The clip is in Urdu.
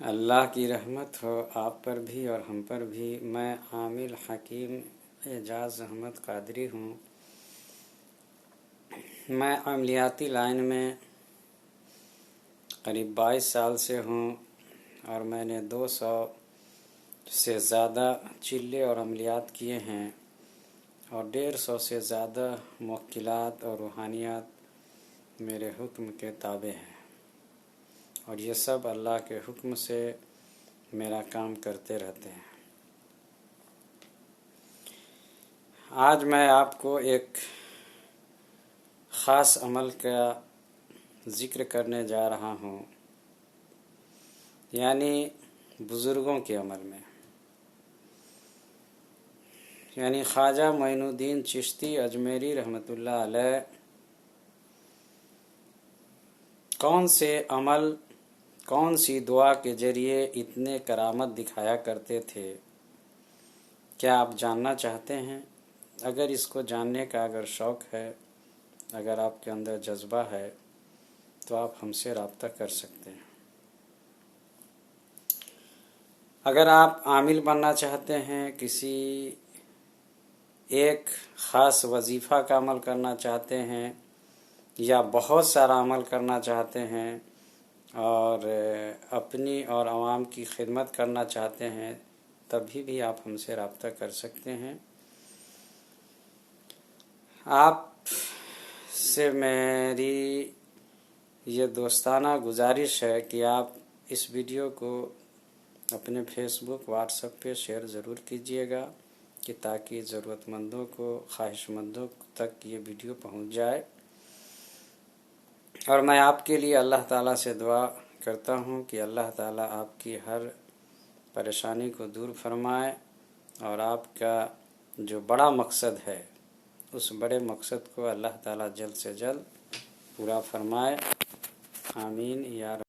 اللہ کی رحمت ہو آپ پر بھی اور ہم پر بھی۔ میں عامل حکیم اعجاز احمد قادری ہوں۔ میں عملیاتی لائن میں قریب 22 سال سے ہوں اور میں نے 200 سے زیادہ چلے اور عملیات کیے ہیں اور 150 سے زیادہ موکلات اور روحانیات میرے حکم کے تابع ہیں، اور یہ سب اللہ کے حکم سے میرا کام کرتے رہتے ہیں۔ آج میں آپ کو ایک خاص عمل کا ذکر کرنے جا رہا ہوں، یعنی بزرگوں کے عمل میں، یعنی خواجہ معین الدین چشتی اجمیری رحمۃ اللہ علیہ کون سے عمل، کون سی دعا کے ذریعے اتنے کرامت دکھایا کرتے تھے؟ کیا آپ جاننا چاہتے ہیں؟ اگر اس کو جاننے کا اگر شوق ہے، اگر آپ کے اندر جذبہ ہے تو آپ ہم سے رابطہ کر سکتے ہیں۔ اگر آپ عامل بننا چاہتے ہیں، کسی ایک خاص وظیفہ کا عمل کرنا چاہتے ہیں یا بہت سارا عمل کرنا چاہتے ہیں اور اپنی اور عوام کی خدمت کرنا چاہتے ہیں، تبھی بھی آپ ہم سے رابطہ کر سکتے ہیں۔ آپ سے میری یہ دوستانہ گزارش ہے کہ آپ اس ویڈیو کو اپنے فیس بک، واٹس ایپ پہ شیئر ضرور کیجیے گا کہ تاکہ ضرورت مندوں کو، خواہش مندوں تک یہ ویڈیو پہنچ جائے۔ اور میں آپ کے لیے اللہ تعالیٰ سے دعا کرتا ہوں کہ اللہ تعالیٰ آپ کی ہر پریشانی کو دور فرمائے اور آپ کا جو بڑا مقصد ہے اس بڑے مقصد کو اللہ تعالیٰ جلد سے جلد پورا فرمائے۔ آمین یا رب۔